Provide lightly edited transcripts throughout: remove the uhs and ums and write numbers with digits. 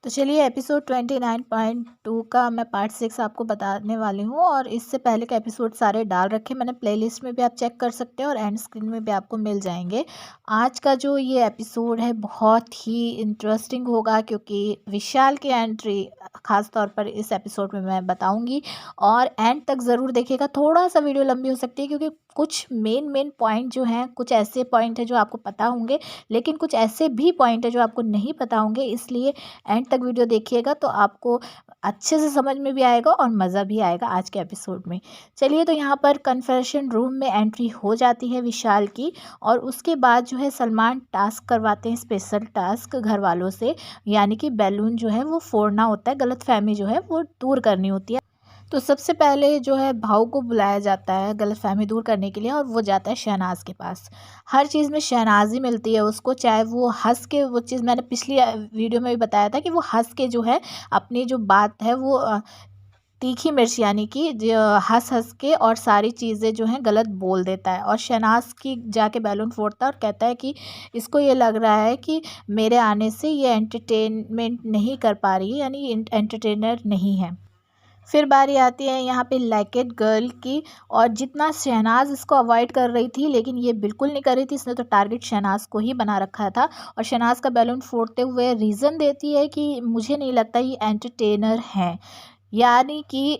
तो चलिए एपिसोड 29.2 का मैं पार्ट 6 आपको बताने वाली हूँ। और इससे पहले के एपिसोड सारे डाल रखे मैंने प्लेलिस्ट में भी, आप चेक कर सकते हैं और एंड स्क्रीन में भी आपको मिल जाएंगे। आज का जो ये एपिसोड है बहुत ही इंटरेस्टिंग होगा, क्योंकि विशाल की एंट्री खास तौर पर इस एपिसोड में मैं बताऊंगी। और एंड तक ज़रूर देखिएगा, थोड़ा सा वीडियो लंबी हो सकती है क्योंकि कुछ मेन पॉइंट जो हैं, कुछ ऐसे पॉइंट हैं जो आपको पता होंगे, लेकिन कुछ ऐसे भी पॉइंट है जो आपको नहीं पता होंगे। इसलिए एंड तक वीडियो देखिएगा तो आपको अच्छे से समझ में भी आएगा और मज़ा भी आएगा आज के एपिसोड में। चलिए, तो यहाँ पर कन्फेशन रूम में एंट्री हो जाती है विशाल की। और उसके बाद जो है सलमान टास्क करवाते हैं, स्पेशल टास्क घर वालों से, यानी कि बैलून जो है वो फोड़ना होता है, गलतफहमी जो है वो दूर करनी होती है। तो सबसे पहले जो है भाऊ को बुलाया जाता है गलतफहमी दूर करने के लिए, और वो जाता है शहनाज के पास। हर चीज़ में शहनाज ही मिलती है उसको, चाहे वो हंस के, वो चीज़ मैंने पिछली वीडियो में भी बताया था कि वो हंस के जो है अपनी जो बात है वो तीखी मिर्च, यानी कि हंस हंस के और सारी चीज़ें जो हैं गलत बोल देता है। और शहनाज की जाके बैलून फोड़ता है और कहता है कि इसको ये लग रहा है कि मेरे आने से ये एंटरटेनमेंट नहीं कर पा रही है, यानी एंटरटेनर नहीं है। फिर बारी आती है यहाँ पे लाइक इट गर्ल की। और जितना शहनाज इसको अवॉइड कर रही थी, लेकिन ये बिल्कुल नहीं कर रही थी, इसने तो टारगेट शहनाज को ही बना रखा था। और शहनाज का बैलून फोड़ते हुए रीज़न देती है कि मुझे नहीं लगता ये एंटरटेनर हैं, यानी कि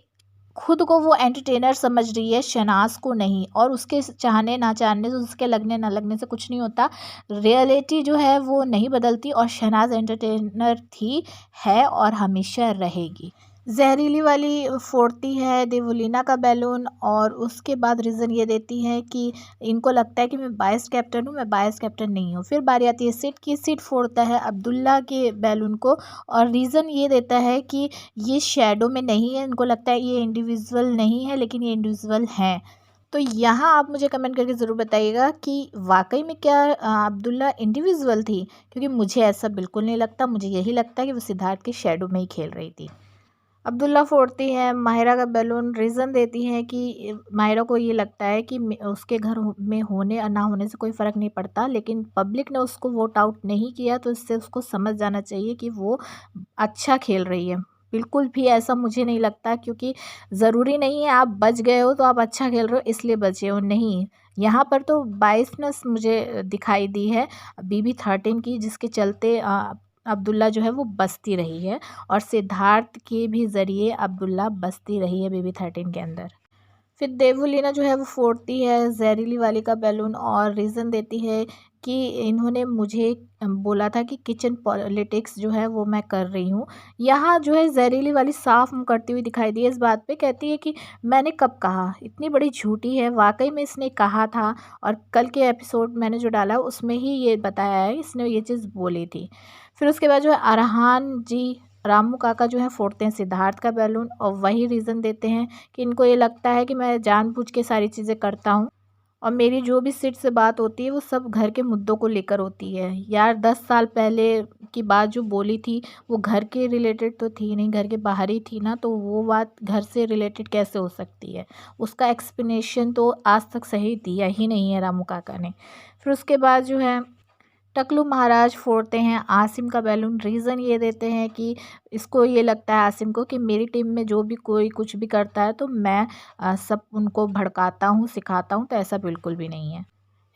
खुद को वो एंटरटेनर समझ रही है, शहनाज को नहीं। और उसके चाहने ना चाहने से, उसके लगने ना लगने से कुछ नहीं होता। रियलिटी जो है वो नहीं बदलती, और शहनाज एंटरटेनर थी, है और हमेशा रहेगी। जहरीली वाली फोड़ती है देवलीना का बैलून। और उसके बाद रीज़न ये देती है कि इनको लगता है कि मैं बायस कैप्टन हूँ, मैं बायस कैप्टन नहीं हूँ। फिर बारी आती है सिट की। सिट फोड़ता है अब्दुल्ला के बैलून को, और रीज़न ये देता है कि ये शैडो में नहीं है, इनको लगता है ये इंडिविजुअल नहीं है, लेकिन ये इंडिविजुअल हैं। तो यहाँ आप मुझे कमेंट करके ज़रूर बताइएगा कि वाकई में क्या अब्दुल्ला इंडिविजुअल थी, क्योंकि मुझे ऐसा बिल्कुल नहीं लगता। मुझे यही लगता है कि वो सिद्धार्थ के शैडो में ही खेल रही थी। अब्दुल्ला फोड़ती है माहिरा का बैलून। रीज़न देती है कि माहिरा को ये लगता है कि उसके घर में होने और ना होने से कोई फ़र्क नहीं पड़ता, लेकिन पब्लिक ने उसको वोट आउट नहीं किया, तो इससे उसको समझ जाना चाहिए कि वो अच्छा खेल रही है। बिल्कुल भी ऐसा मुझे नहीं लगता, क्योंकि ज़रूरी नहीं है आप बच गए हो तो आप अच्छा खेल रहे हो इसलिए बचे हो, नहीं। यहाँ पर तो बाइसनेस मुझे दिखाई दी है BB13 की, जिसके चलते अब्दुल्ला जो है वो बचती रही है। और सिद्धार्थ के भी ज़रिए अब्दुल्ला बसती रही है BB13 के अंदर। फिर देवुलीना जो है वो फोड़ती है जहरीली वाली का बैलून, और रीज़न देती है कि इन्होंने मुझे बोला था कि किचन पॉलिटिक्स जो है वो मैं कर रही हूँ। यहाँ जो है जहरीली वाली साफ मुँह करती हुई दिखाई दी है इस बात पे, कहती है कि मैंने कब कहा, इतनी बड़ी झूठी है, वाकई में इसने कहा था। और कल के एपिसोड मैंने जो डाला उसमें ही ये बताया है, इसने ये चीज़ बोली थी। फिर उसके बाद जो है अरहान जी, रामू काका जो है फोड़ते हैं सिद्धार्थ का बैलून, और वही रीज़न देते हैं कि इनको ये लगता है कि मैं जानबूझ के सारी चीज़ें करता हूँ, और मेरी जो भी सिट से बात होती है वो सब घर के मुद्दों को लेकर होती है। यार 10 साल पहले की बात जो बोली थी वो घर के रिलेटेड तो थी नहीं, घर के बाहर ही थी ना, तो वो बात घर से रिलेटेड कैसे हो सकती है। उसका एक्सप्लेनेशन तो आज तक सही दिया ही नहीं है रामू काका ने। फिर उसके बाद जो है टकलू महाराज फोड़ते हैं आसिम का बैलून। रीज़न ये देते हैं कि इसको ये लगता है आसिम को कि मेरी टीम में जो भी कोई कुछ भी करता है तो मैं सब उनको भड़काता हूँ, सिखाता हूँ, तो ऐसा बिल्कुल भी नहीं है।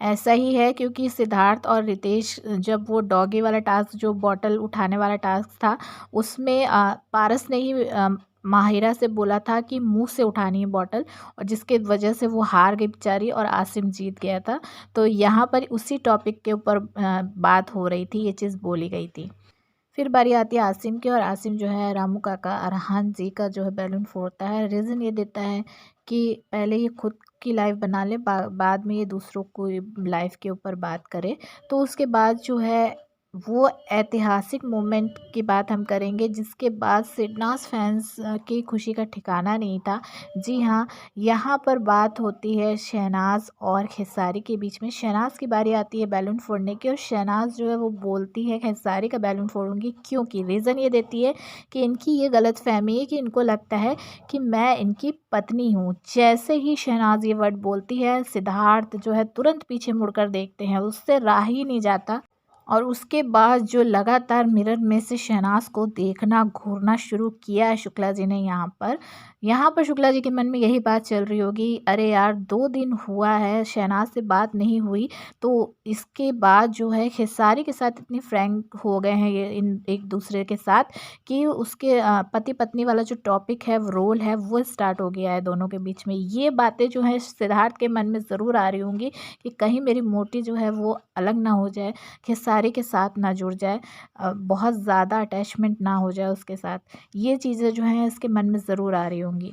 ऐसा ही है, क्योंकि सिद्धार्थ और रितेश जब वो डॉगी वाला टास्क, जो बॉटल उठाने वाला टास्क था, उसमें पारस ने ही माहिरा से बोला था कि मुंह से उठानी है बॉटल, और जिसके वजह से वो हार गई बेचारी और आसिम जीत गया था। तो यहाँ पर उसी टॉपिक के ऊपर बात हो रही थी, ये चीज़ बोली गई थी। फिर बारी आती है आसिम की, और आसिम जो है रामू काका अरहान जी का जो है बैलून फोड़ता है। रीज़न ये देता है कि पहले ये खुद की लाइफ बना ले, बाद में ये दूसरों को लाइफ के ऊपर बात करे। तो उसके बाद जो है वो ऐतिहासिक मोमेंट की बात हम करेंगे, जिसके बाद सिडनास फैंस की खुशी का ठिकाना नहीं था। जी हाँ, यहाँ पर बात होती है शहनाज और खेसारी के बीच में। शहनाज की बारी आती है बैलून फोड़ने की, और शहनाज जो है वो बोलती है खेसारी का बैलून फोड़ूंगी, क्योंकि रीज़न ये देती है कि इनकी ये गलतफहमी है कि इनको लगता है कि मैं इनकी पत्नी हूँ। जैसे ही शहनाज ये वर्ड बोलती है, सिद्धार्थ जो है तुरंत पीछे मुड़कर देखते हैं, उससे रहा ही नहीं जाता। और उसके बाद जो लगातार मिरर में से शहनाज को देखना घूरना शुरू किया है शुक्ला जी ने यहाँ पर शुक्ला जी के मन में यही बात चल रही होगी, अरे यार 2 दिन हुआ है शहनाज से बात नहीं हुई, तो इसके बाद जो है खेसारी के साथ इतनी फ्रैंक हो गए हैं ये इन एक दूसरे के साथ कि उसके पति पत्नी वाला जो टॉपिक है वो रोल है वो स्टार्ट हो गया है दोनों के बीच में। ये बातें जो है सिद्धार्थ के मन में ज़रूर आ रही होंगी कि कहीं मेरी मोटी जो है वो अलग ना हो जाए, खेसारी के साथ ना जुड़ जाए, बहुत ज़्यादा अटैचमेंट ना हो जाए उसके साथ। ये चीज़ें जो हैं इसके मन में ज़रूर आ रही होंगी।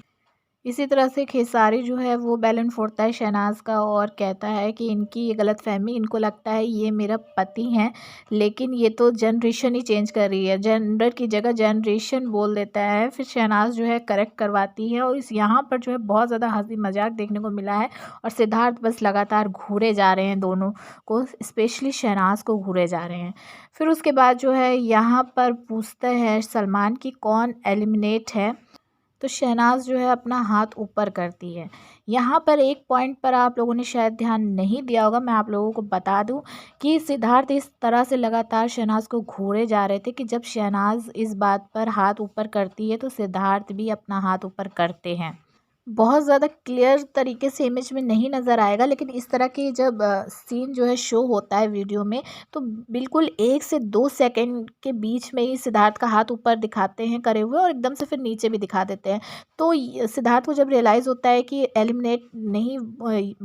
इसी तरह से खेसारी जो है वो बैलन फोड़ता है शहनाज का और कहता है कि इनकी ये गलतफ़हमी, इनको लगता है ये मेरा पति हैं, लेकिन ये तो जनरेशन ही चेंज कर रही है, जेंडर की जगह जनरेशन बोल देता है। फिर शहनाज जो है करेक्ट करवाती है और इस यहाँ पर जो है बहुत ज़्यादा हँसी मज़ाक देखने को मिला है और सिद्धार्थ बस लगातार घूरे जा रहे हैं दोनों को, स्पेशली शहनाज को घूरे जा रहे हैं। फिर उसके बाद जो है यहाँ पर पूछते हैं सलमान कि कौन एलिमिनेट है, तो शहनाज जो है अपना हाथ ऊपर करती है। यहाँ पर एक पॉइंट पर आप लोगों ने शायद ध्यान नहीं दिया होगा, मैं आप लोगों को बता दूं कि सिद्धार्थ इस तरह से लगातार शहनाज को घूरे जा रहे थे कि जब शहनाज इस बात पर हाथ ऊपर करती है तो सिद्धार्थ भी अपना हाथ ऊपर करते हैं। बहुत ज़्यादा क्लियर तरीके से इमेज में नहीं नज़र आएगा, लेकिन इस तरह की जब सीन जो है शो होता है वीडियो में, तो बिल्कुल 1 से 2 सेकंड के बीच में ही सिद्धार्थ का हाथ ऊपर दिखाते हैं करे हुए और एकदम से फिर नीचे भी दिखा देते हैं। तो सिद्धार्थ को जब रियलाइज़ होता है कि एलिमिनेट नहीं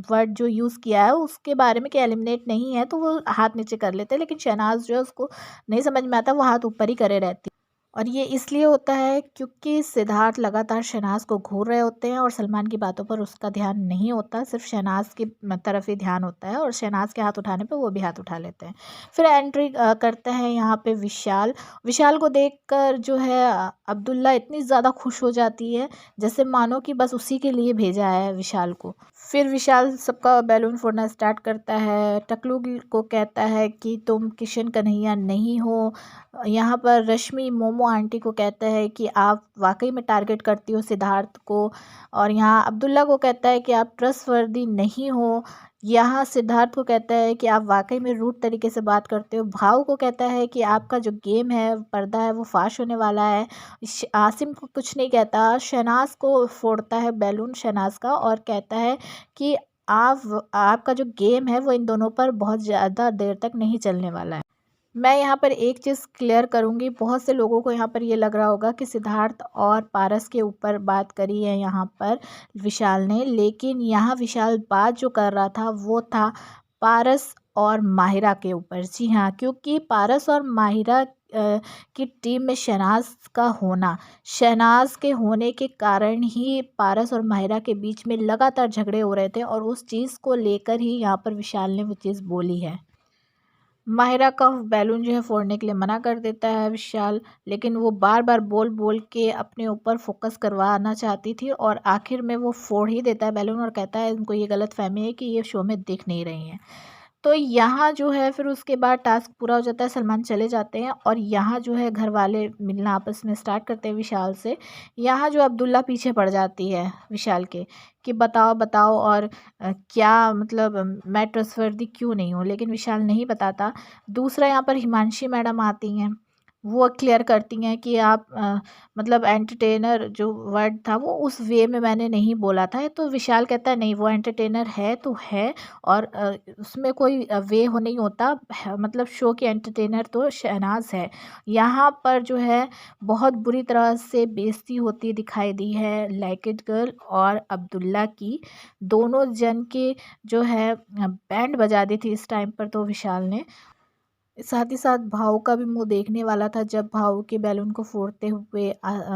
वर्ड जो यूज़ किया है उसके बारे में कि एलिमिनेट नहीं है, तो वो हाथ नीचे कर लेते हैं, लेकिन शहनाज जो है उसको नहीं समझ में आता, वो हाथ ऊपर ही करे रहती है। और ये इसलिए होता है क्योंकि सिद्धार्थ लगातार शहनाज को घूर रहे होते हैं और सलमान की बातों पर उसका ध्यान नहीं होता, सिर्फ शहनाज की तरफ ही ध्यान होता है और शहनाज के हाथ उठाने पे वो भी हाथ उठा लेते हैं। फिर एंट्री करते हैं यहाँ पे विशाल। विशाल को देखकर जो है अब्दुल्ला इतनी ज़्यादा खुश हो जाती है जैसे मानो कि बस उसी के लिए भेजा है विशाल को। फिर विशाल सबका बैलून फोड़ना स्टार्ट करता है, टकलू को कहता है कि तुम किशन कन्हैया नहीं हो। यहाँ पर रश्मि मोमो आंटी को कहता है कि आप वाकई में टारगेट करती हो सिद्धार्थ को, और यहाँ अब्दुल्ला को कहता है कि आप ट्रस्टवर्दी नहीं हो। यहाँ सिद्धार्थ को कहता है कि आप वाकई में रूड तरीके से बात करते हो। भाव को कहता है कि आपका जो गेम है पर्दा है वो फाश होने वाला है। आसिम को कुछ नहीं कहता, शहनाज को फोड़ता है बैलून शहनाज का और कहता है कि आपका जो गेम है वो इन दोनों पर बहुत ज़्यादा देर तक नहीं चलने वाला है। मैं यहाँ पर एक चीज़ क्लियर करूँगी, बहुत से लोगों को यहाँ पर ये लग रहा होगा कि सिद्धार्थ और पारस के ऊपर बात करी है यहाँ पर विशाल ने, लेकिन यहाँ विशाल बात जो कर रहा था वो था पारस और माहिरा के ऊपर। जी हाँ, क्योंकि पारस और माहिरा की टीम में शहनाज का होना, शहनाज के होने के कारण ही पारस और माहिरा के बीच में लगातार झगड़े हो रहे थे और उस चीज़ को लेकर ही यहाँ पर विशाल ने वो चीज़ बोली है। माहिरा का बैलून जो है फोड़ने के लिए मना कर देता है विशाल, लेकिन वो बार बार बोल बोल के अपने ऊपर फोकस करवाना चाहती थी और आखिर में वो फोड़ ही देता है बैलून और कहता है उनको ये गलत फहमी है कि ये शो में दिख नहीं रही हैं। तो यहाँ जो है फिर उसके बाद टास्क पूरा हो जाता है, सलमान चले जाते हैं और यहाँ जो है घर वाले मिलना आपस में स्टार्ट करते हैं विशाल से। यहाँ जो अब्दुल्ला पीछे पड़ जाती है विशाल के कि बताओ बताओ और क्या मतलब मैं ट्रस्टवर्दी क्यों नहीं हूँ, लेकिन विशाल नहीं बताता। दूसरा यहाँ पर हिमांशी मैडम आती हैं, वो क्लियर करती हैं कि आप मतलब एंटरटेनर जो वर्ड था वो उस वे में मैंने नहीं बोला था। तो विशाल कहता है नहीं वो एंटरटेनर है तो है, और उसमें कोई वे हो नहीं होता, मतलब शो की एंटरटेनर तो शहनाज है। यहाँ पर जो है बहुत बुरी तरह से बेइज्जती होती दिखाई दी है लाइक इट गर्ल और अब्दुल्ला की, दोनों जन के जो है बैंड बजा दी थी इस टाइम पर तो विशाल ने। साथ ही साथ भाव का भी मुंह देखने वाला था जब भाव के बैलून को फोड़ते हुए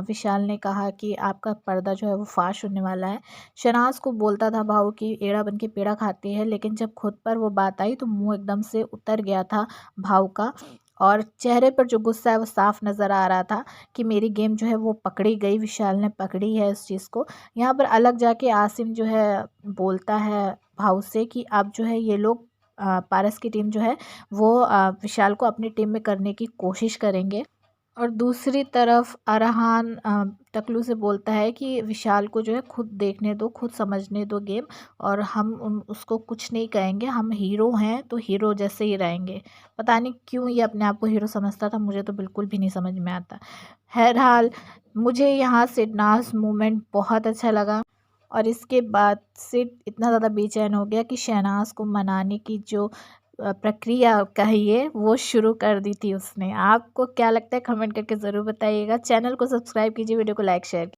विशाल ने कहा कि आपका पर्दा जो है वो फाश होने वाला है। शहनाज को बोलता था भाव की एड़ा बन के पेड़ा खाती है, लेकिन जब खुद पर वो बात आई तो मुंह एकदम से उतर गया था भाव का और चेहरे पर जो गुस्सा है वो साफ नज़र आ रहा था कि मेरी गेम जो है वो पकड़ी गई, विशाल ने पकड़ी है इस चीज़ को। यहाँ पर अलग जाके आसिम जो है बोलता है भाव से कि अब जो है ये लोग पारस की टीम जो है वो विशाल को अपनी टीम में करने की कोशिश करेंगे। और दूसरी तरफ अरहान टकलू से बोलता है कि विशाल को जो है खुद देखने दो, खुद समझने दो गेम, और हम उसको कुछ नहीं कहेंगे, हम हीरो हैं तो हीरो जैसे ही रहेंगे। पता नहीं क्यों ये अपने आप को हीरो समझता था, मुझे तो बिल्कुल भी नहीं समझ में आता। बहरहाल मुझे यहाँ सिडनास मूवमेंट बहुत अच्छा लगा, और इसके बाद सिड इतना ज़्यादा बेचैन हो गया कि शहनाज को मनाने की जो प्रक्रिया कहिए वो शुरू कर दी थी उसने। आपको क्या लगता है कमेंट करके ज़रूर बताइएगा। चैनल को सब्सक्राइब कीजिए, वीडियो को लाइक शेयर